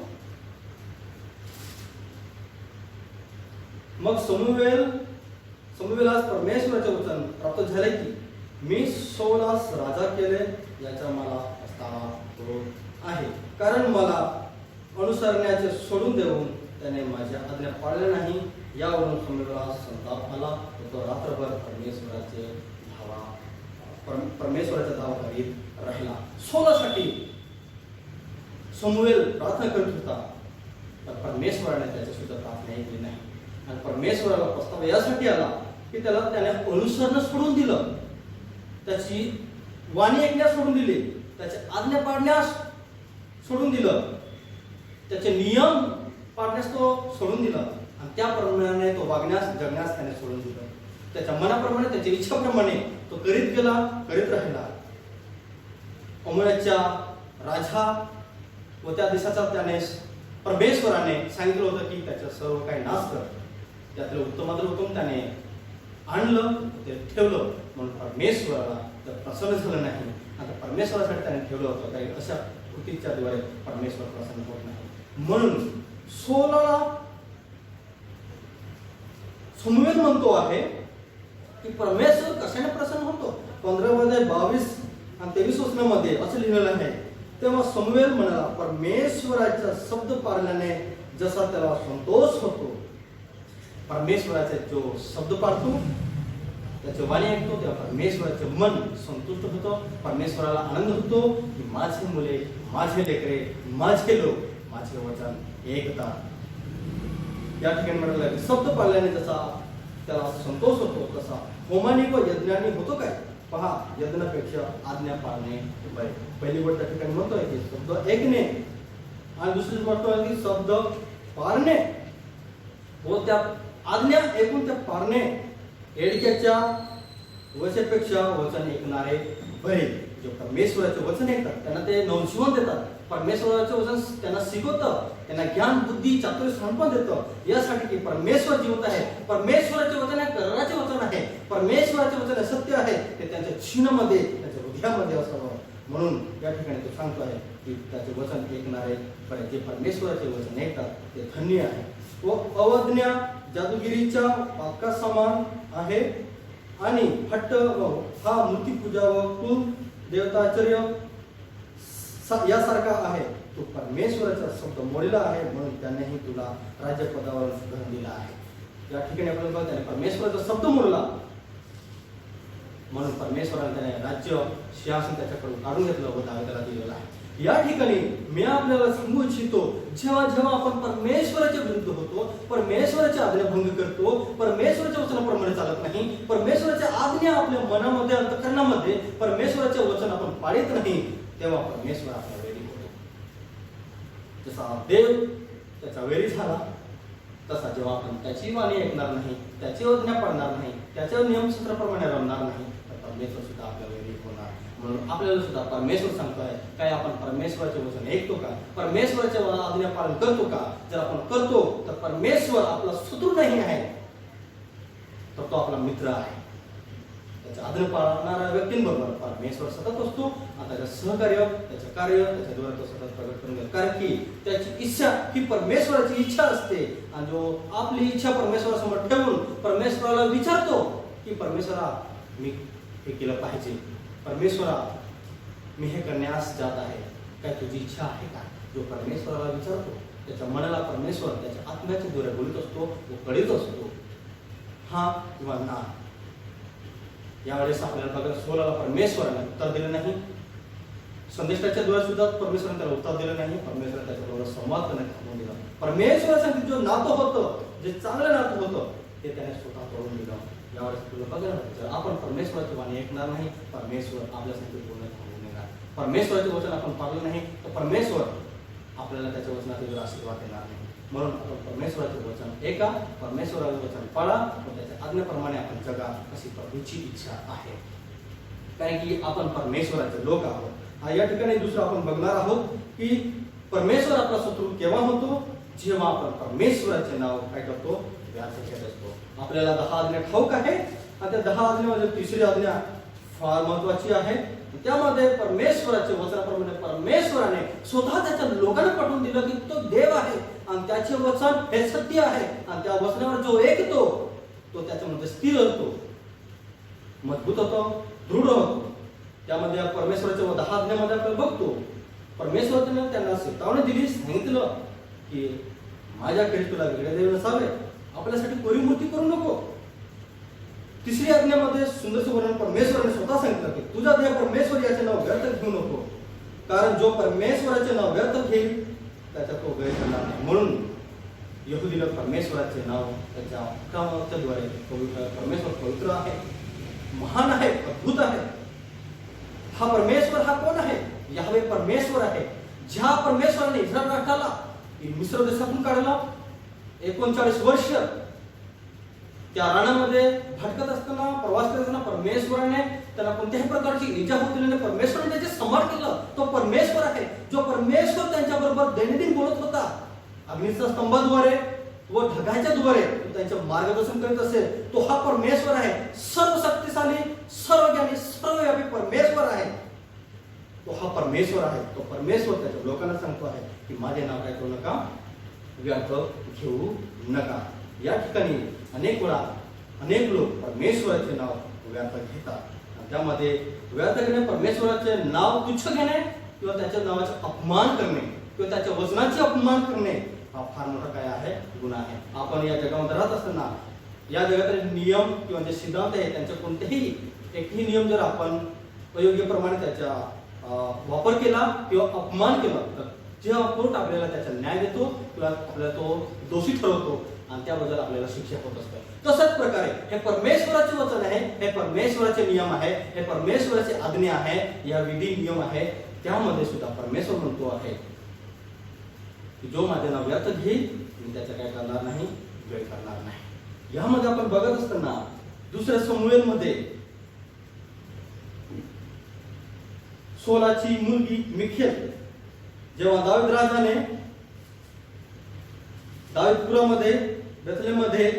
मग समुवेलास परमेश्वराचे वचन प्राप्त झाले की मी सौलास राजा केले याचा मला पस्तावा होत आहे, कारण मला अनुसरण्याचे सोडून देऊन त्याने माझ्या आज्ञा पाळल्या नाही. यावरून समुवेलास संताप आला, तो रात्रभर परमेश्वराचा धावा करीत राहिला. सौलासाठी समुवेल प्रार्थना करत होता, तर परमेश्वराने त्याची सुद्धा प्रार्थना ऐकली नाही आणि परमेश्वराला पस्तावा यासाठी आला की त्याने अनुसरण सोडून दिलं, त्याची वाणी ऐकण्यास सोडून दिली, त्याचे आज्ञा पाळण्यास सोडून दिलं, त्याचे नियम पाळण्यास तो सोडून दिला आणि त्याप्रमाणे तो वागण्यास जगण्यास त्याने सोडून दिलं. त्याच्या मनाप्रमाणे त्याच्या इच्छाप्रमाणे तो करीत राहिला. अमोऱ्याच्या राजा व त्या देशाचा त्याने परमेश्वराने सांगितलं होतं की त्याच्या सर्व काही नाश कर. त्यातलं उत्तमातलं उत्तम त्याने आणलं, ते ठेवलं. म्हणून परमेश्वराला तर प्रसन्न झालं नाही. आता परमेश्वरासाठी त्याने ठेवलं होतं, काही अशा कृतीच्या द्वारे परमेश्वर प्रसन्न होत नाही. म्हणून सौलाला समुवेल म्हणतो आहे की परमेश्वर कशाने प्रसन्न होतो. 15:22 आणि 23 वचनामध्ये असं लिहिलेलं आहे, तेव्हा समुवेल म्हणाला, परमेश्वराचा शब्द पाळल्याने जसा त्याला संतोष होतो. परमेश्वराचा जो शब्द पाळतो, त्याचे वाणी ऐकतो, तेव्हा परमेश्वराचे मन संतुष्ट होतं, परमेश्वराला आनंद होतो की माझे मुले, माझे लेकरे, माझे लोक माझे वचन ऐकतात. या ठिकाणी म्हटलं की शब्द पाळल्याने जसा त्याला संतोष होतो तसा होमानी व यज्ञानी होतो काय. पहा, यज्ञापेक्षा आज्ञा पाळणे बरे. पहिली गोष्ट त्या ठिकाणी म्हणतोय की शब्द ऐकणे आणि दुसरी गोष्ट आहे की शब्द पाळणे व त्या आज्ञा ऐकून त्या पाळणे. एडक्याच्या वचनापेक्षा वचन ऐकणारे बरे. जे परमेश्वराचे वचन ऐकतात त्यांना ते नवजीवन देतात. परमेश्वराचे वचन त्यांना शिकवतं, त्यांना ज्ञान बुद्धी चातुर्य सांगून देतं, यासाठी की परमेश्वर जिवंत आहे. परमेश्वराचे वचन आहे करण्याचे वचन आहे. परमेश्वराचे वचन सत्य आहे, ते त्यांच्या चिन्हामध्ये त्यांच्या हृदयामध्ये असावं. म्हणून या ठिकाणी तो सांगतो आहे की त्याचे वचन ऐकणारे बरे. जे परमेश्वराचे वचन ऐकतात ते धन्य आहे. व अवज्ञा जादूगिरीच्या वाक्या समान आहे आणि हट्ट हा मूर्तिपूजा व कुल देवताचर्य यासारखा आहे. तो परमेश्वराचा शब्द मोडलेला आहे, म्हणून त्यानेही तुला राज्यपदावर घरून दिला आहे. या ठिकाणी आपल्याला त्याने परमेश्वराचा शब्द मोडला, म्हणून परमेश्वराने त्याने राज्य सिंहासन त्याच्याकडून काढून घेतलं व दाविदाला दिलेलं आहे. या ठिकाणी मी आपल्याला सांगू इच्छितो, जेव्हा जेव्हा आपण परमेश्वराच्या विरुद्ध होतो, परमेश्वराच्या आज्ञाभंग करतो, परमेश्वराच्या वचनाप्रमाणे चालत नाही, परमेश्वराच्या आज्ञा आपल्या मनामध्ये अंतःकरणामध्ये परमेश्वराचे वचन आपण पाळत नाही, तेव्हा परमेश्वर आपल्या वेळी होतो. जसा देव त्याचा वेळी झाला, तसा जेव्हा आपण त्याची वाणी ऐकणार नाही, त्याची आज्ञा पाळणार नाही, त्याच्या नियमसूत्राप्रमाणे राहणार नाही, तर परमेश्वर सुद्धा आपल्या वेळी होणार. म्हणून आपल्याला सुद्धा परमेश्वर सांगतोय, काय आपण परमेश्वराचे वचन ऐकतो का, परमेश्वराच्या आज्ञा पालन करतो का. जर आपण करतो तर परमेश्वर आपला शत्रू नाही आहे, तर तो आपला मित्र आहे. त्याच्या आज्ञा पाळणाऱ्या व्यक्तींबरोबर परमेश्वर सतत असतो आणि त्याचं सहकार्य, त्याचं कार्य त्याच्याद्वारे तो सतत प्रगट करून घेतो. कारण की त्याची इच्छा ही परमेश्वराची इच्छा असते आणि जो आपली इच्छा परमेश्वरासमोर ठेवून परमेश्वराला विचारतो की परमेश्वरा मी हे केलं पाहिजे, परमेश्वरा मी हे करण्यास जात आहे, काय तुझी इच्छा आहे का. जो परमेश्वराला विचारतो त्याच्या मनाला परमेश्वर त्याच्या आत्म्याच्या द्वारे बोलत असतो व कळीत असतो, हा किंवा ना. यावेळेस आपल्याला बघा, सौलाला परमेश्वराने उत्तर दिलं नाही, संदेशाच्या द्वारे सुद्धा परमेश्वराने त्याला उत्तर दिलं नाही, परमेश्वर त्याच्याबरोबर संवाद करण्यात थांबवून दिला. परमेश्वरासाठी जो नातं होतं, जे चांगलं नातं होतं, ते त्याने स्वतः तोडून दिलं. यावेळेस तुला बघा, जर आपण परमेश्वराची वाणी ऐकणार नाही, परमेश्वर आपल्यासाठी बोलणं थांबवून देणार. परमेश्वराचे वचन आपण पाळलं नाही तर परमेश्वर आपल्याला त्याच्या वचनाचे जर आशीर्वाद देणार नाही. म्हणून आपण परमेश्वराचे वचन ऐका, परमेश्वराचे वचन पाळा व त्याच्या आज्ञेप्रमाणे आपण जगा, अशी प्रभूची इच्छा आहे. कारण की आपण परमेश्वराचे लोक आहोत. या ठिकाणी दुसरं आपण बघणार आहोत की परमेश्वर आपला शत्रू केव्हा होतो, जेव्हा आपण परमेश्वराचे नाव काय करतो, व्यार्थ घेत असतो. आपल्याला 10 आज्ञा ठाऊक आहे आणि त्या 10 आज्ञेमध्ये तिसरी आज्ञा फार महत्वाची आहे. त्यामध्ये परमेश्वराचे वचनाप्रमाणे परमेश्वराने स्वतः त्याच्या लोकांना पाठवून दिलं की तो देव आहे आणि त्याचे वचन हे सत्य आहे आणि त्या वचनावर जो ऐकतो तो त्याच्यामध्ये स्थिर होतो, मजबूत होतो, दृढ होतो. त्यामध्ये परमेश्वराच्या 10 आज्ञामध्ये आपण बघतो परमेश्वराने त्यांना चेतावणी दिली, सांगितलं की माझ्याकडे तुला वेगळे देव नसावे, आपल्यासाठी कोरी मूर्ती करू नको. तिसरी आज्ञेमध्ये सुंदरसे वर्णन परमेश्वराने स्वतः सांगितलं की तुझा देव परमेश्वर याचे नाव व्यर्थ घेऊ नको, कारण जो परमेश्वराचे नाव व्यर्थ घेईल त्याचा तो गैर करणार नाही. म्हणून यहुदीला परमेश्वराचे नाव त्याच्या कामाच्याद्वारे परमेश्वर पवित्र आहे, महान आहे, अद्भुत आहे. हा परमेश्वर हा कोण आहे? याहवे परमेश्वर आहे. ज्या परमेश्वराने इस्रायल राष्ट्राला मिस्र देशातून काढला, 39 वर्ष त्या रानामध्ये भटकत असताना, प्रवास करत असताना परमेश्वराने त्याला कोणत्याही प्रकारची इजा होत नाही. परमेश्वराने त्याचे संभाळ केलं. तो परमेश्वर आहे जो परमेश्वर त्यांच्याबरोबर दैनंदिन बोलत होता. अग्नीच्या स्तंभाद्वारे व ढगाच्या द्वारे त्यांचे मार्गदर्शन करीत असेल. तो हा परमेश्वर आहे, सर्वशक्तिशाली, सर्वज्ञानी, सर्वव्यापी परमेश्वर आहे. तो हा परमेश्वर आहे. तो परमेश्वर त्याच्या लोकांना सांगतो आहे की माझे नाव काय करू नका, व्यर्थ घेऊ नका. या ठिकाणी अनेक वेळा अनेक लोक परमेश्वराचे नाव व्यर्थ घेतात. त्यामध्ये व्यर्थ घेणे, परमेश्वराचे नाव तुच्छ घेणे किंवा त्याच्या नावाचा अपमान करणे किंवा त्याच्या वचनाचे अपमान करणे हा फार मोठा काय आहे, गुन्हा आहे. आपण या जगामध्ये राहत असताना या जगातील नियम किंवा जे सिद्धांत आहे त्यांचे कोणतेही एकही नियम जर आपण अयोग्य प्रमाणे त्याचा वापर केला किंवा अपमान केला तर जेव्हा कोर्ट आपल्याला त्याचा न्याय देतो किंवा आपल्याला तो दोषी ठरवतो आणि त्याबद्दल आपल्याला शिक्षा होत असते. तशाच प्रकारे हे परमेश्वराचे वचन आहे, हे परमेश्वराचे नियम आहे, हे परमेश्वराचे आज्ञा आहे, या विधी नियम आहे. त्यामध्ये सुद्धा परमेश्वर म्हणतो आहे की जो माझे नाव व्यर्थ घेईल मी त्याचा काय करणार नाही, व्यय करणार नाही. यामध्ये आपण बघत असताना दुसऱ्या समूएलमध्ये सोलाची मुलगी मिखेल जेव्हा दावीद राजाने दावीदपुरामध्ये बेथलेहममध्ये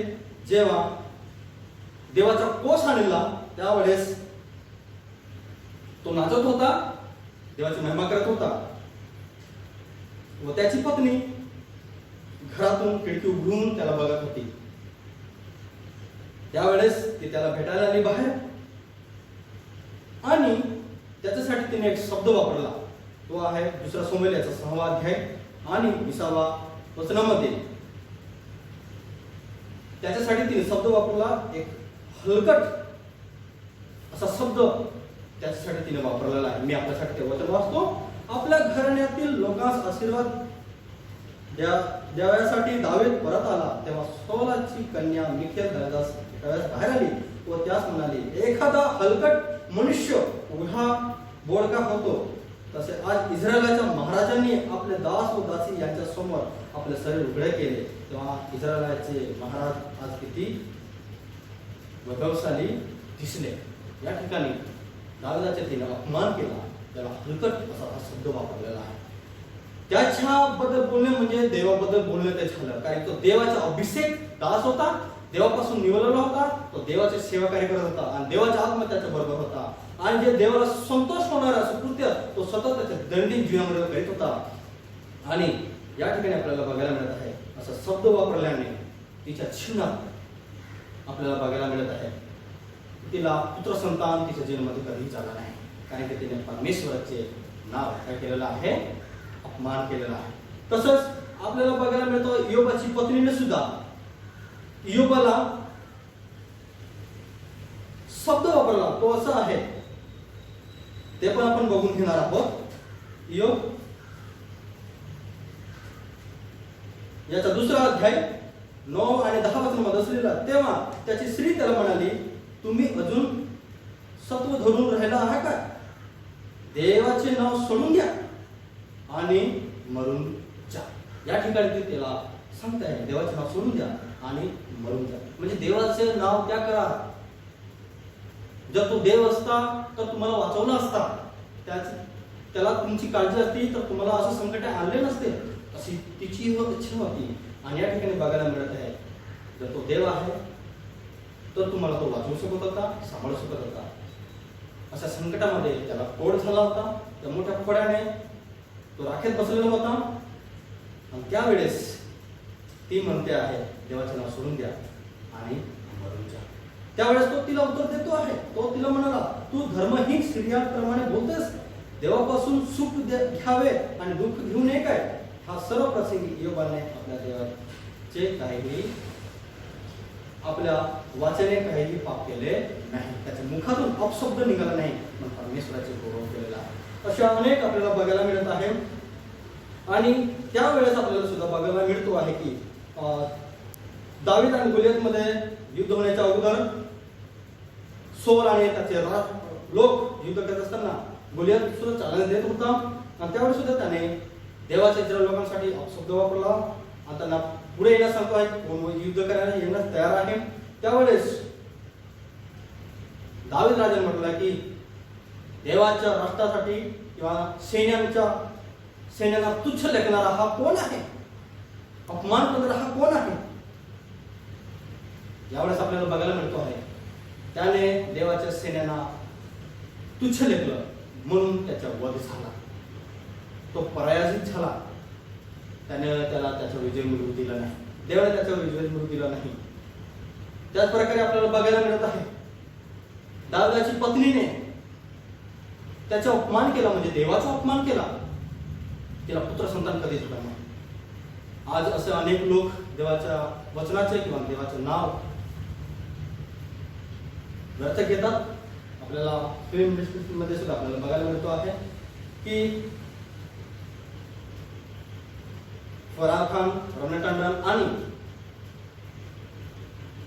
जेव्हा देवाचा कोस आणला त्यावेळेस तो नाचत होता, देवाची महिमा करत होता व त्याची पत्नी घरातून खिडकी उघडून त्याला बघत होती. त्यावेळेस ती त्याला भेटायला आली बाहेर आणि त्याच्यासाठी तिने एक शब्द वापरला. तो आहे दुसरा समूएल याचा 6वा अध्याय आणि 20वा वचनामध्ये. त्याच्यासाठी तिने शब्द वापरला, एक हलकट असा शब्द त्याच्यासाठी तिने वापरलेला आहे. मी आपल्यासाठी ते वचन वाचतो. आपल्या घराण्यातील लोकांस आशीर्वाद द्याव्यासाठी दावीद परत आला तेव्हा सौलाची कन्या मिखेल बाहेर आली व त्यास म्हणाली, एखादा हलकट मनुष्य उघडा बोडका होतो तसे आज इस्रायलाच्या महाराजांनी आपले दास व दासी यांच्या समोर आपले शरीर उघडे केले. तेव्हा इस्रायलाचे महाराज आज किती वैभवशाली दिसले. या ठिकाणी दाविदाच्या तिने अपमान केला, त्याला हलकट असा हा शब्द वापरलेला आहे. त्याच्याबद्दल बोलणे म्हणजे देवाबद्दल बोलणे ते झालं, कारण तो देवाचा अभिषेक दास होता, देवापासून निवडलेला होता, तो देवाचे सेवा कार्य करत होता आणि देवाचा आत्मा त्याच्या बरोबर होता आणि जे देवाला संतोष होणारा असं कृत्य तो सतत त्याच्या दैनंदिन जीवनामध्ये करीत होता. आणि या ठिकाणी आपल्याला बघायला मिळत आहे असा शब्द वापरल्याने तिच्या जीवनात आपल्याला बघायला मिळत आहे तिला पुत्र संतान तिच्या जीवनामध्ये कधीही झाला नाही, कारण की तिने परमेश्वराचे नाव काय केलेलं आहे, अपमान केलेला आहे. तसंच आपल्याला बघायला मिळतं इयोबाची पत्नीने सुद्धा इयोबाला शब्द वापरला, तो असा आहे ते पण आपण बघून घेणार आहोत. इयोब याचा 2रा अध्याय 9 आणि 10 वचनामध्ये असलेला. तेव्हा त्याची स्त्री त्याला म्हणाली, तुम्ही अजून सत्व धरून राहिला आहात का? देवाचे नाव सोडून द्या आणि मरून जा. या ठिकाणी ते त्याला सांगताय देवाचे नाव सोडून द्या आणि मरून जा. म्हणजे देवाचे नाव त्या करा. जर तो देव असता तर तुम्हाला वाचवला असता, त्याला तुमची काळजी असती तर तुम्हाला असं संकट आणले नसते, अशी तिची इच्छा होती. आणि या ठिकाणी बघायला मिळत आहे जर तो देव आहे तर तुम्हाला तो वाचवू शकत होता, सांभाळू शकत होता. अशा संकटामध्ये त्याला कोड झाला होता, त्या मोठ्या कोड्याने तो राखेत बसलेला होता. आणि त्यावेळेस ती म्हणते आहे देवाचे नाव सोडून द्या आणि मरून जा. त्यावेळेस तो तिला उत्तर देतो आहे. तो तिला म्हणाला, तू धर्महीन स्त्रियांप्रमाणे बोलतेस. देवापासून सुख घ्यावे आणि दुःख घेऊ नये काय? हा सर्व प्रसंगी योबाने आपल्या देवाचे काहीही आपल्या वाचने काहीही पाप केले नाही, त्याच्या मुखातून अपशब्द निघाला नाही, पण परमेश्वराचे गौरव केलेला आहे. अशा अनेक आपल्याला बघायला मिळत आहे. आणि त्यावेळेस आपल्याला सुद्धा बघायला मिळतो आहे की दावीद आणि गोलियत मध्ये युद्ध होण्याच्या अगोदर सोल आणि त्याचे लोक युद्ध करत असताना गोलियत सुद्धा चालना देत होता. आणि त्यावेळेस सुद्धा त्याने देवाच्या इतर लोकांसाठी अपशब्द वापरला आणि त्यांना पुढे येण्यास सांगतो आहे, कोण युद्ध करायला येण्यास तयार आहे. त्यावेळेस दावीद राजाने म्हटलं की देवाच्या राष्ट्रासाठी किंवा सैन्याला तुच्छ लेखणारा हा कोण आहे, अपमान करणारा हा कोण आहे. यावेळेस आपल्याला बघायला मिळतो आहे त्याने देवाच्या सैन्याला तुच्छ लेखलं म्हणून त्याचा वध झाला, तो पराजित झाला. त्याला त्याचा विजय मिळवू दिला नाही, देवाने त्याचा विजय मिळवू दिला नाही. त्याच प्रकारे आपल्याला बघायला मिळत आहे दाविदाची पत्नीने त्याचा अपमान केला, म्हणजे देवाचा अपमान केला. तिला पुत्र संतान कधीच झाला नाही. आज असे अनेक लोक देवाच्या वचनाचे किंवा देवाचे नाव व्यर्थ घेतात. आपल्याला फिल्म इंडस्ट्रीमध्ये सुद्धा आपल्याला बघायला मिळतो आहे की फराह खान, रमणा टंडन आणि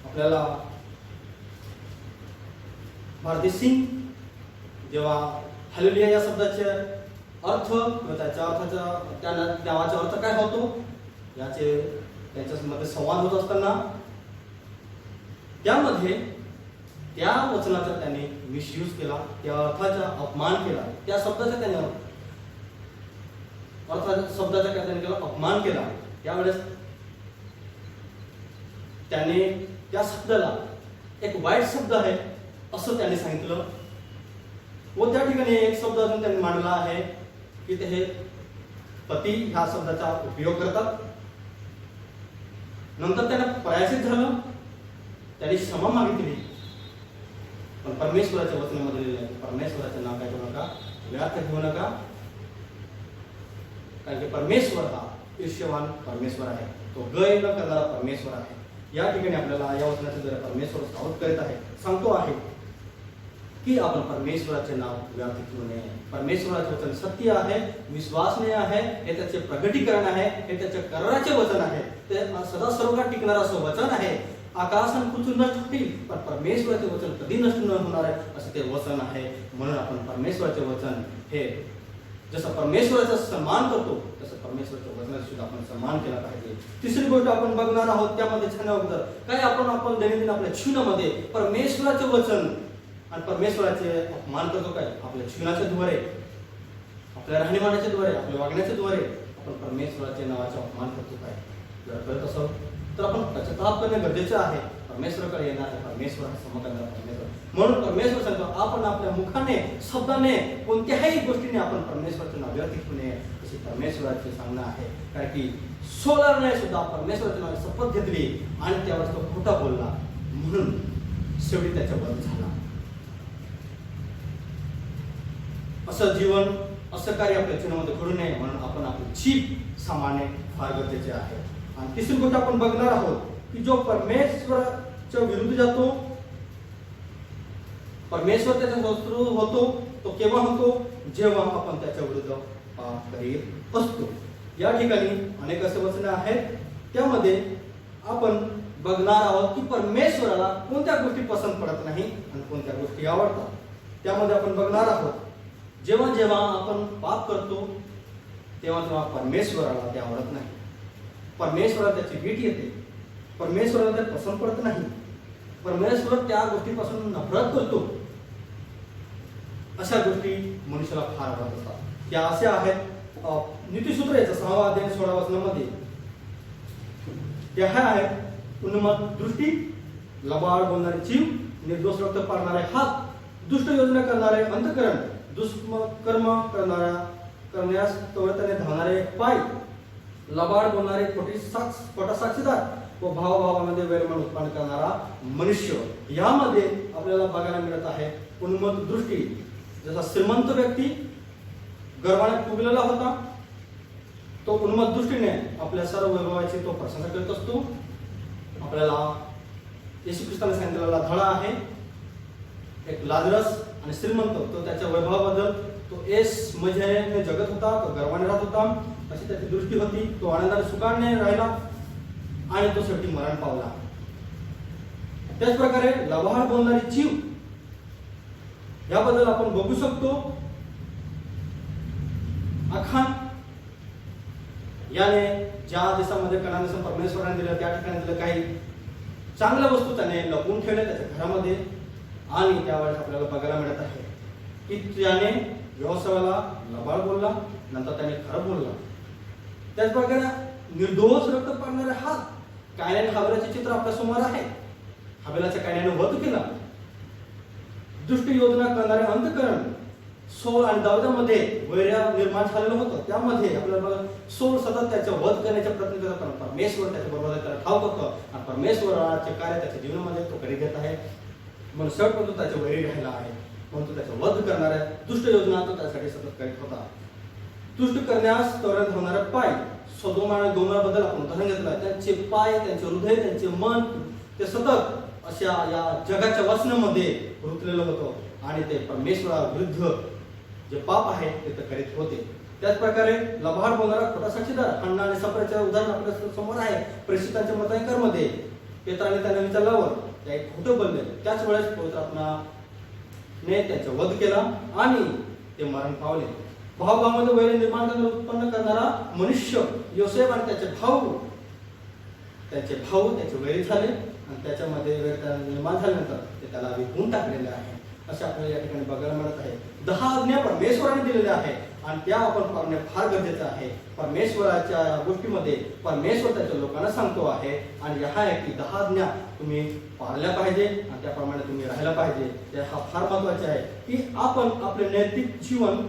आपल्याला भारती सिंग जेव्हा हालेलुया या शब्दाचे अर्थ किंवा त्याच्या अर्थाचा त्या नावाचा अर्थ काय होतो याचे त्यांच्यामध्ये संवाद होत असताना त्यामध्ये त्या वचनाचा त्यांनी मिसयूज केला, त्या अर्थाचा अपमान केला, त्या शब्दाचा त्यांनी शब्दाचा काय त्यांनी केला, अपमान केला. त्यावेळेस त्याने त्या शब्दाला एक वाईट शब्द आहे असं त्यांनी सांगितलं. व त्या ठिकाणी एक शब्द अजून त्यांनी मांडला आहे की ते हे पती ह्या शब्दाचा उपयोग करतात. नंतर त्यांना पराजित झालं, त्यांनी क्षमा मागितली. पण परमेश्वराच्या वचनामध्ये लिहिलं आहे परमेश्वराचे नाव काय करू नका, व्यर्थ घेऊ नका, कारण की परमेश्वर हा ईर्ष्यवान परमेश्वर आहे, तो गय न करणारा परमेश्वर आहे. या ठिकाणी आपल्याला या वचनाचे जर परमेश्वर सावध करीत आहे, सांगतो आहे की आपण परमेश्वराचे नाव व्यर्थ घेऊ नये. परमेश्वराचे वचन सत्य आहे, विश्वासनीय आहे, हे त्याचे प्रगटीकरण आहे, हे त्याचे कराराचे वचन आहे, ते सदा सर्वकाळ टिकणारा असं वचन आहे. आकाश आणि पृथ्वी नष्ट होतील पण परमेश्वराचे वचन कधी नष्ट न होणार आहे असं ते वचन आहे. म्हणून आपण परमेश्वराचे वचन हे जसं परमेश्वराचा सन्मान करतो तसं परमेश्वराच्या वचनाचा सुद्धा आपण सन्मान केला पाहिजे. तिसरी गोष्ट आपण बघणार आहोत त्यामध्ये छान काय आपण दैनंदिन आपल्या जीवनामध्ये परमेश्वराचे वचन आणि परमेश्वराचे अपमान करतो काय, आपल्या जीवनाच्या द्वारे, आपल्या राहणीमानाच्या द्वारे, आपल्या वागण्याच्या द्वारे आपण परमेश्वराच्या नावाचा अपमान करतो काय. जर करत असाल तर आपण पश्चाताप करणे गरजेचे आहे. परमेश्वराकडे येणार आहे, परमेश्वर समकरणार परमेश्वर. म्हणून परमेश्वर सांगतो आपण आपल्या मुखाने, शब्दाने, कोणत्याही गोष्टीने आपण परमेश्वराचे नाव व्यर्थ घेऊ नये अशी परमेश्वराचे सांगणं आहे. कारण की सोलारने सुद्धा परमेश्वराच्या नावाची शपथ घेतली आणि त्यावर तो खोटा बोलला म्हणून शेवटी त्याचा वध झाला. असं जीवन, असं कार्य आपल्या जीवनामध्ये घडू नये म्हणून आपण आपली जीभ सांभाळणे फार गरजेचे आहे. आणि तिसरी गोष्ट आपण बघणार आहोत की जो परमेश्वराच्या विरुद्ध जातो, परमेश्वर त्याचा शत्रू होतो, तो केव्हा होतो, जेव्हा आपण त्याच्या विरुद्ध पाप करीत असतो. या ठिकाणी अनेक असे वचने आहेत, त्यामध्ये आपण बघणार आहोत की परमेश्वराला कोणत्या गोष्टी पसंत पडत नाही आणि कोणत्या गोष्टी आवडतात. त्यामध्ये आपण बघणार आहोत जेव्हा जेव्हा आपण पाप करतो तेव्हा तेव्हा परमेश्वराला ते आवडत नाही. परमेश्वराला त्याची भीट येते. परमेश्वराला ते पसंत पडत नाही. परमेश्वर त्या गोष्टीपासून नफरत करतो. अशा गोष्टी मनुष्याला फार आवडत असतात. त्या अशा आहेत नीतिसूत्र याचा 6वा अध्याय 16 वचनामध्ये त्या आहेत उन्मत्त दृष्टी, लबाड बोलणारे जीव, निर्दोष रक्त पाडणारे हात, दुष्ट योजना करणारे अंतःकरण, दुष्कर्म करण्यास त्वरितपणे धावणारे पाय, लबाड बोलणारे खोटा साक्षीदार व भावाभावामध्ये वैरमन उत्पन्न करणारा मनुष्य. यामध्ये आपल्याला बघायला मिळत आहे उन्मत्त दृष्टी. जसा श्रीमंत व्यक्ती गर्वाने फुगलेला होता, तो उन्मत्त दृष्टीने आपल्या सर्व वैभवाची तो प्रशंसा करत असतो. आपल्याला येशू ख्रिस्ताने सांगितलेला धडा आहे, एक लाजरस आणि श्रीमंत, तो त्याच्या वैभवाबद्दल तो एस मजेने जगत होता, तो गर्वाने राहत होता, अशी त्याची दृष्टी होती. तो आनंदाने सुखाने राहिला आणि तो शेवटी मरण पावला. त्याच प्रकारे लबाड बोलणारी जीव याबद्दल आपण बघू शकतो. अखान याने ज्या देशामध्ये कनान देश परमेश्वराने दिलं त्या ठिकाणी दिलं काही चांगल्या वस्तू त्याने लपवून ठेवल्या त्याच्या घरामध्ये. आणि त्यावेळेस आपल्याला बघायला मिळत आहे की त्याने व्यवसायाला लबाड बोलला, नंतर त्याने खरं बोलला. त्याच प्रकारे निर्दोष रक्त पाडणारे हात, कायनाने हाबेलाचे चित्र आपल्या समोर आहे. हाबेलाच्या कायनाने वध केला. दुष्ट योजना करणारे अंतःकरण, सौल आणि दाऊदामध्ये वैर निर्माण झालेलं होतं. त्यामध्ये आपल्याला सौल सतत त्याचा वध करण्याचा प्रयत्न करत होता. परमेश्वर त्याच्या बरोबर त्याला ठाऊक होतं आणि परमेश्वराचे कार्य त्याच्या जीवनामध्ये तो करीत घेत आहे. म्हणून शेवटपर्यंत त्याच्या वैरी राहिला आहे. म्हणून तो त्याचा वध करणाऱ्या दुष्ट योजना तो त्यासाठी सतत करीत होता. दुष्ट करण्यास त्वरित होणारे पाय, सदोम आणि गोमोराबद्दल आपण उदाहरण घेतलं. त्यांचे पाय, त्यांचे हृदय, त्यांचे मन ते सतत अशा या जगाच्या वासनेमध्ये रुतलेलं होतं आणि ते परमेश्वराविरुद्ध जे पाप आहे ते करीत होते. त्याच प्रकारे लबाड बोलणारा खोटा साक्षीदार, हन्ना आणि सफराचे उदाहरण आपल्या समोर आहे. प्रेषितांच्या मतांकरमध्ये पेत्राने त्यांना विचारल्यावर ते खोटं बोलले. त्याच वेळेस पवित्र आत्म्याने त्यांचा वध केला आणि ते मरण पावले. भावाभावामध्ये वैर निर्माण उत्पन्न करणारा मनुष्य योसेफ आणि त्याचे भाऊ त्याचे वैरी झाले आणि त्याच्यामध्ये वैर निर्माण झाल्यानंतर ते त्याला विकून टाकलेले आहे. असे आपल्याला या ठिकाणी बघायला मिळत आहे. 10 आज्ञा परमेश्वराने दिलेल्या आहे आणि त्या आपण पाळणे फार गरजेचं आहे. परमेश्वराच्या गोष्टीमध्ये परमेश्वर त्याच्या लोकांना सांगतो आहे आणि हा आहे की 10 आज्ञा तुम्ही पाळल्या पाहिजे आणि त्याप्रमाणे तुम्ही राहायला पाहिजे. हा फार महत्वाचे आहे की आपण आपले नैतिक जीवन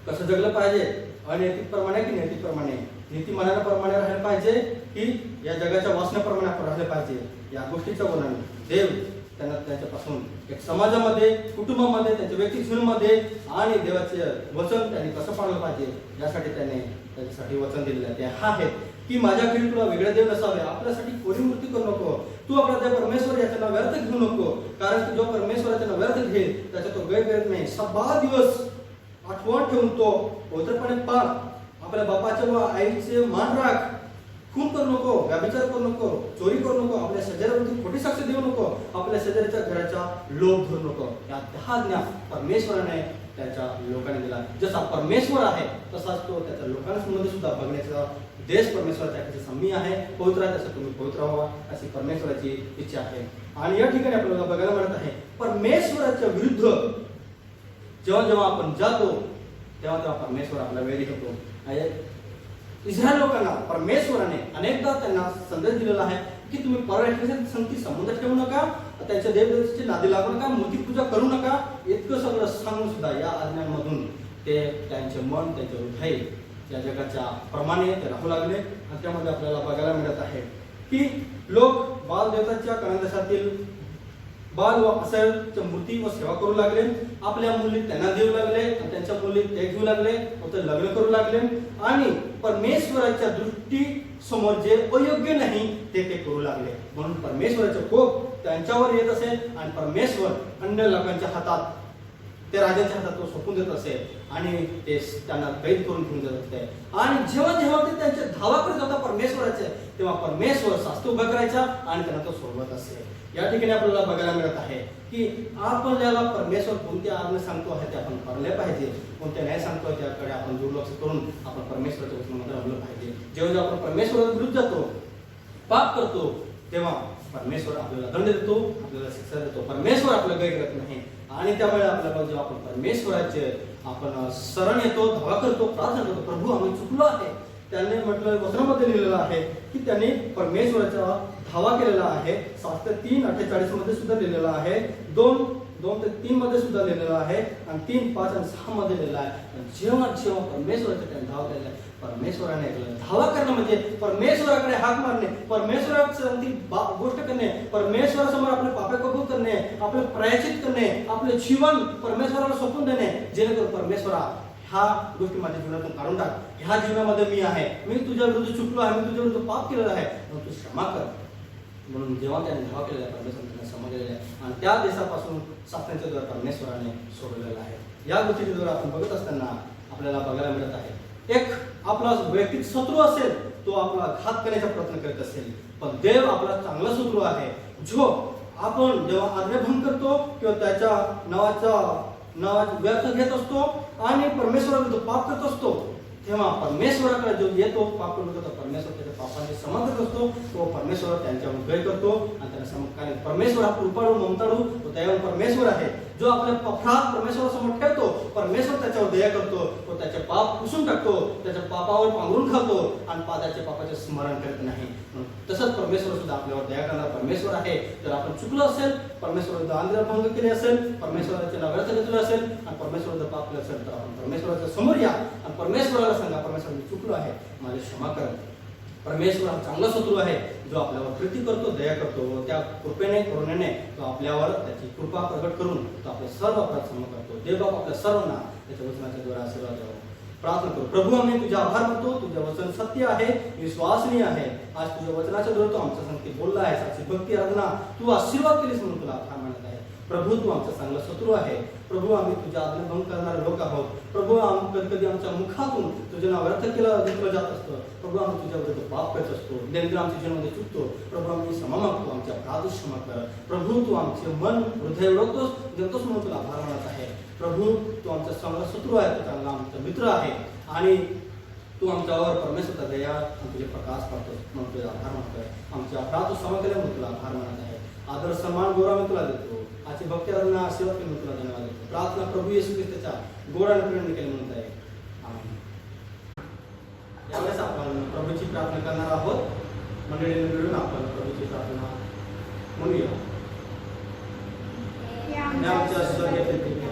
कसं जगलं पाहिजे. अनैतिक प्रमाणे की नैतिक प्रमाणे, नीतिमानाप्रमाणे राहायला पाहिजे की या जगाच्या वासनेप्रमाणे आपण राहिलं पाहिजे. या गोष्टीच्या वर्णन देव त्यांना त्यांच्यापासून एक समाजामध्ये, कुटुंबामध्ये, त्यांच्या व्यक्ती जीवनामध्ये आणि देवाचे वचन त्यांनी कसं पाळलं पाहिजे यासाठी त्याने त्याच्यासाठी वचन दिलेलं आहे. ते हा आहे की माझ्याकडे तुला वेगळे देव नसावे, आपल्यासाठी कोणी मृत्यू करू नको, तू आपला देव परमेश्वर याचं नाव व्यर्थ घेऊ नको, कारण की जो परमेश्वराचं नाव व्यर्थ घेईल त्याचा तो गैर करत नाही. 7 दिवस आठवण ठेवून तो पवित्रपणे पाळ. आपल्या बापाचे व आईचे मान राख. खून करू नको, व्यभिचार करू नको, चोरी करू नको, आपल्या शेजाऱ्यावरती खोटी साक्ष देऊ नको, आपल्या शेजाऱ्याच्या घराचा लोभ धरू नको. या 10 आज्ञा परमेश्वराने त्याच्या लोकांनी दिला. जसा परमेश्वर आहे तसाच तो त्याच्या लोकांमध्ये सुद्धा बघण्याचा देश परमेश्वराच्या संमी आहे. पवित्र आहे तसं तुम्ही पवित्र व्हावा अशी परमेश्वराची इच्छा आहे. आणि या ठिकाणी आपल्याला बघायला मिळत आहे परमेश्वराच्या विरुद्ध जेव्हा जेव्हा आपण जातो तेव्हा तेव्हा परमेश्वर आपला वेळी होतो. इस्रायल लोकांना परमेश्वराने अनेकदा त्यांना संदेश दिलेला आहे की तुम्ही परमेश्वराच्या संगती संबंध ठेवू नका, त्यांच्या देवदेवतेची नादी लागू नका, मूर्तिपूजा करू नका. इतकं सगळं सांगून सुद्धा या आज्ञांमधून ते त्यांचे मन, त्यांचे हृदय या जगाच्या प्रमाणे ते राहू लागले. आणि त्यामध्ये आपल्याला बघायला मिळत आहे की लोक बाल देवताच्या कनादेशातील बाल व असरच्या मूर्ती व सेवा करू लागले. आपल्या मुली त्यांना देऊ लागले आणि त्यांच्या मुली ते घेऊ लागले व ते लग्न करू लागले आणि परमेश्वराच्या दृष्टी समोर जे अयोग्य नाही ते करू लागले. म्हणून परमेश्वराचे कोप त्यांच्यावर येत असे आणि परमेश्वर अन्य लोकांच्या हातात, ते राजाच्या हातात तो सोपून देत असे आणि ते त्यांना कैद करून घेऊन जात असते. आणि जेव्हा जेव्हा ते त्यांचे धावा करत होता परमेश्वराचे तेव्हा परमेश्वर शास्त्र उभा करायचा आणि त्यांना तो सोडवत असे. या ठिकाणी आपल्याला बघायला मिळत आहे की आपल्याला परमेश्वर कोणत्या आज्ञा सांगतो आहे ते आपण पाळले पाहिजे, कोणत्या न्याय सांगतो त्याकडे आपण दुर्लक्ष करून आपण परमेश्वराच्या वचनामध्ये राहिलं पाहिजे. जेव्हा आपण परमेश्वराच्या विरुद्ध जातो, पाप करतो, तेव्हा परमेश्वर आपल्याला दंड देतो, आपल्याला शिक्षा देतो. परमेश्वर आपल्याला काही करत नाही आणि त्यामुळे आपल्याला जेव्हा आपण परमेश्वराचे आपण शरण येतो, धावा करतो, प्रार्थना करतो, प्रभू आम्ही चुकलो आहे. त्यांनी म्हटलं, वचनामध्ये लिहिलेलं आहे की त्यांनी परमेश्वराचा धावा केलेला आहे. 7:3:48 मध्ये सुद्धा लिहिलेला आहे, 2 ते 3 मध्ये सुद्धा लिहिलेला आहे आणि 3, 5 आणि 6 मध्ये लिहिलेला आहे. जेव्हा परमेश्वराचा त्यांनी धावा केलेला आहे, परमेश्वराने ऐकलं. धावा करणं म्हणजे परमेश्वराकडे हाक मारणे, परमेश्वराची गोष्ट करणे, परमेश्वरासमोर आपले पापे कबूल करणे, आपले प्रायश्चित करणे, आपले जीवन परमेश्वराला सोपून देणे, जेणेकरून परमेश्वरा ह्या गोष्टी माझ्या जीवनातून काढून टाक. ह्या जीवनामध्ये मी आहे, मी तुझ्या विरुद्ध चुकलो आहे, मी तुझ्या विरुद्ध पाप केलेलं आहे, तू क्षमा कर. म्हणून जेव्हा त्याने धावा केलेला आहे, परमेश्वराने त्यांना समजलेलं आहे आणि त्या देशापासून सातांच्या द्वारा परमेश्वराने सोडलेला आहे. या गोष्टीच्या द्वारा आपण बघत असताना आपल्याला बघायला मिळत आहे, एक आपला वैयक्तिक शत्रू असेल, तो आपला घात करण्याचा प्रयत्न करत असेल, पण देव आपला चांगला शत्रू आहे, जो आपण जेव्हा आज्ञाभंग करतो किंवा त्याच्या नावाचा व्यर्थ घेत असतो आणि परमेश्वराविरुद्ध पाप करत असतो, तेव्हा परमेश्वराकडे जो येतो, पाप करतो, तर परमेश्वर त्याच्या पापाची क्षमा करत असतो. तो परमेश्वर त्यांच्यावर दया करतो आणि त्यांना समकालीन परमेश्वर हा कृपाळू, ममताळू, तो दयाळू परमेश्वर आहे, जो आपले अपराध परमेश्वरासमोर ठेवतो. परमेश्वर त्याच्यावर दया करतो, तो त्याचे पाप पुसून टाकतो, त्याच्या पापावर पांघरून घालतो आणि त्याच्या पापाचे स्मरण करत नाही. तसंच परमेश्वर सुद्धा आपल्यावर दया करणारा परमेश्वर आहे. जर आपण चुकलो असेल, परमेश्वराविरुद्ध आज्ञाभंग केले असेल, परमेश्वराच्या नावाचा घेतलं असेल आणि परमेश्वराचं पाप केलं असेल, तर आपण परमेश्वराच्या समोर या आणि परमेश्वराला सांगा, परमेश्वर मी चुकलो आहे, माझी क्षमा कर. परमेश्वर हा चांगला शत्रू आहे, जो आपल्यावर प्रीती करतो, दया करतो. त्या कृपेने, करुणेने तो आपल्यावर त्याची कृपा प्रगट करून तो आपले सर्व अपराध क्षमा करतो. देवबाप आपल्या सर्वांना त्याच्या वचनाच्या द्वारा आशीर्वाद द्यावा. प्रार्थना करू. प्रभू, आम्ही तुझा आभार मानतो, तुझे वचन सत्य आहे, विश्वासनीय आहे. आज तुझ्या वचनाच्या द्वारा तू आमच्या संगती बोलला आहे, साक्षी भक्ती आराधना तू आशीर्वाद केलीस म्हणून तुला आभार मानत आहे. प्रभू, तू आमचा चांगला शत्रू आहे. प्रभू, आम्ही तुझ्या आज्ञाभंग करणारे लोक आहोत. प्रभू, कधी कधी आमच्या मुखातून तुझे नाव व्यर्थ केलं जात असतं. प्रभू, आम्ही तुझ्या विरुद्ध पाप करत असतो, नेमकं आमच्या जीवनामध्ये चुकतो. प्रभू, आम्ही क्षमा मागतो, आमच्या अपराध क्षमा कर. प्रभू, तू आमचे मन हृदय ओळखतोस, देतोस म्हणून तुला आभार मानत आहे. प्रभू, तू आमचा चांगला शत्रू आहे, तू चांगला आमचा मित्र आहे आणि तू आमच्यावर परमेश्वरचा दया आणि तुझे प्रकाश पाडतोस म्हणून तुझा आभार मानतोय. आमचे अपराध तू क्षमा केले म्हणून तुला आभार मानत आहे. आदर सन्मान गौरव मी तुला देतो. आजची भक्ती आराधना आशीर्वाद केली तुला धन्यवाद देतो. प्रार्थना प्रभू येशू ख्रिस्ताच्या गोड आणि प्रेम केली म्हणत आहे. आमेन. यावेळेस आपण प्रभूची प्रार्थना करणार आहोत. मंडळीने मिळून आपण प्रभूची प्रार्थना म्हणूया. आमच्या स्वर्गीय पिता,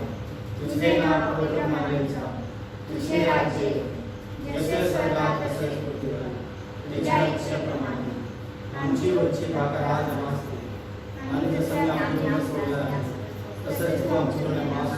तुझे नाव पवित्र मानले जा, तुझे राज्य जसे स्वर्गात तसे पृथ्वीवर, तुझ्या इच्छेप्रमाणे आमची रोजची भाकर आज आम्हाला दे आणि जसं आम्ही सोडलं आहे तसंच तू आमची गुन्हे माफ